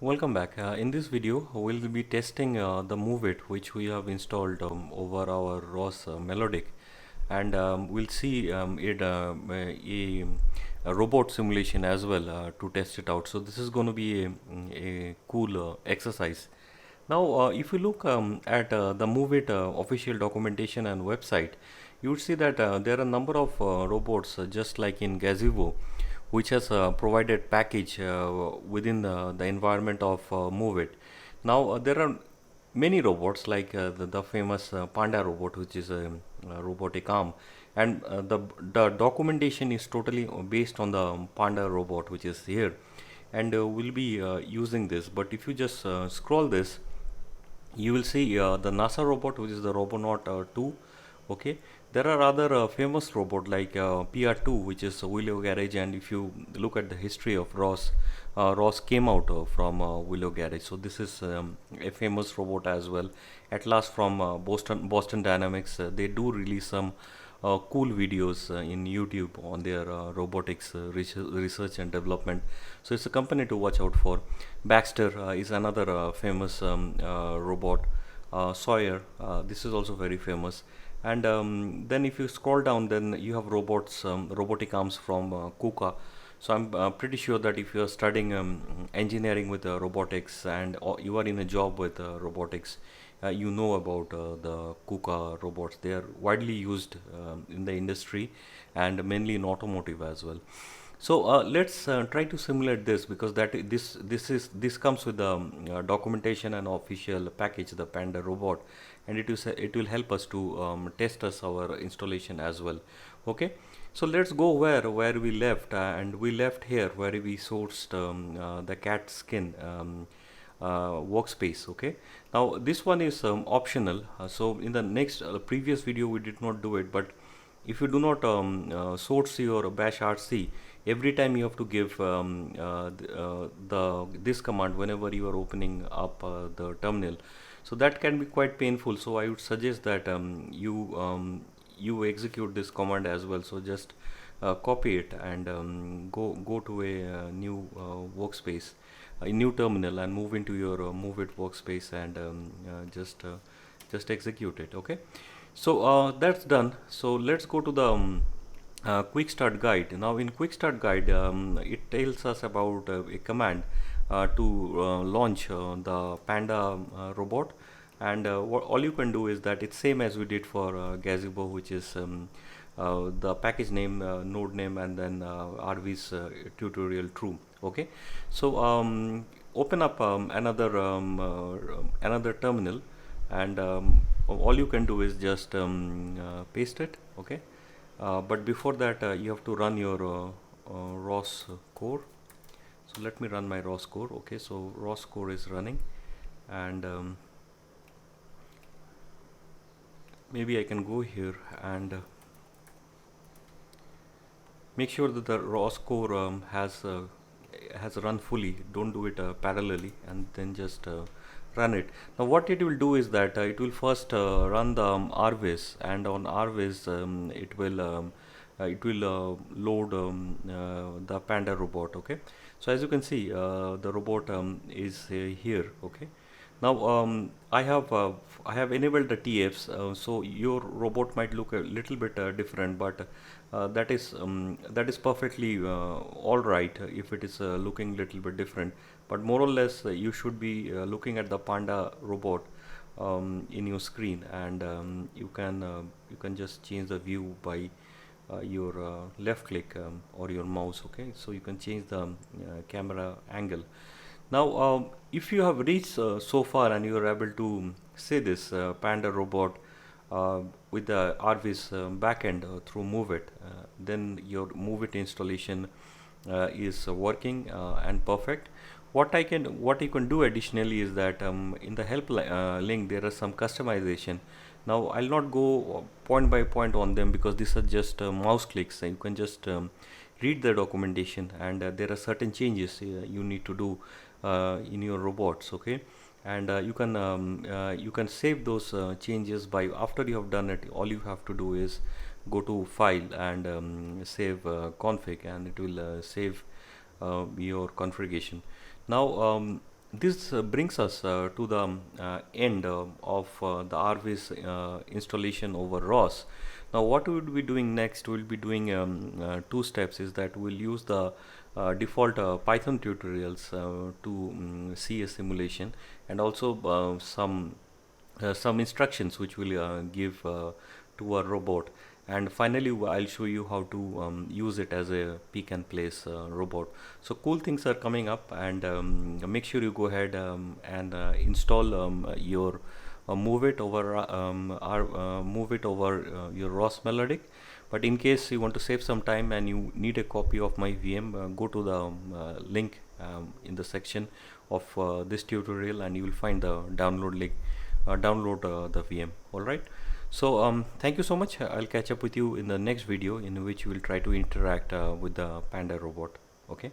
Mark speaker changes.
Speaker 1: Welcome back. In this video, we'll be testing the MoveIt which we have installed over our ROS Melodic, and we'll see a robot simulation as well to test it out. So this is going to be a cool exercise. Now, if you look at the MoveIt official documentation and website, you would see that there are a number of robots just like in Gazebo, which has provided package within the environment of MoveIt. Now, there are many robots like the famous Panda robot, which is a robotic arm, and the documentation is totally based on the Panda robot, which is here, and we'll be using this. But if you just scroll this, you will see the NASA robot, which is the Robonaut 2. Okay, there are other famous robot like PR2, which is Willow Garage, and if you look at the history of Ross came out from Willow Garage. So this is a famous robot as well. At last from Boston Dynamics, they do release some cool videos in YouTube on their robotics research and development. So it's a company to watch out for. Baxter is another famous robot. Sawyer, this is also very famous. And then if you scroll down, then you have robotic arms from KUKA. So I'm pretty sure that if you are studying engineering with robotics and or you are in a job with robotics, you know about the KUKA robots. They are widely used in the industry and mainly in automotive as well. So let's try to simulate this, because this comes with the documentation and official package, the Panda robot, and it will help us to test us our installation as well. Okay, so let's go where we left, and we left here where we sourced the cat skin workspace. Okay, now this one is optional. So in the next previous video we did not do it, but if you do not source your bash rc, every time you have to give this command whenever you are opening up the terminal. So that can be quite painful, so I would suggest that you execute this command as well. So just copy it and go to a new workspace, a new terminal, and move into your MoveIt workspace, and just execute it. Okay, so that's done. So let's go to the quick start guide. Now in quick start guide, it tells us about a command to launch the Panda robot, and all you can do is that it's same as we did for Gazebo, which is the package name, node name, and then RV's tutorial true. Okay, so open up another terminal, and all you can do is just paste it. Okay, but before that you have to run your ROS core. So let me run my ROS core. Okay, so ROS core is running, and maybe I can go here and make sure that the ROS core has run fully. Don't do it parallelly, and then just run it. Now what it will do is that it will first run the RViz, and on RViz it will load the Panda robot. Okay, so as you can see, the robot is here. Okay, now I have enabled the TFs, so your robot might look a little bit different, but that is perfectly all right if it is looking little bit different. But more or less, you should be looking at the Panda robot in your screen, and you can just change the view by your left click or your mouse. Okay, so you can change the camera angle. Now, if you have reached so far and you are able to say this Panda robot with the RViz backend through MoveIt, then your MoveIt installation is working and perfect. What you can do additionally is that in the help link there is some customization. Now I'll not go point by point on them, because these are just mouse clicks, and you can just read the documentation, and there are certain changes you need to do in your robots. Okay, and you can save those changes by after you have done it. All you have to do is go to file and save config, and it will save your configuration. Now This brings us to the end of the RV's installation over ROS. Now, what we will be doing next, we'll be doing two steps. Is that we'll use the default Python tutorials to see a simulation, and also some instructions which will give to a robot. And finally, I'll show you how to use it as a pick and place robot. So cool things are coming up, and make sure you go ahead and install your move it over move it over your ROS Melodic. But in case you want to save some time and you need a copy of my VM, go to the link in the section of this tutorial, and you will find the download link. Download the VM. All right. So thank you so much. I'll catch up with you in the next video, in which we'll try to interact with the Panda robot. Okay.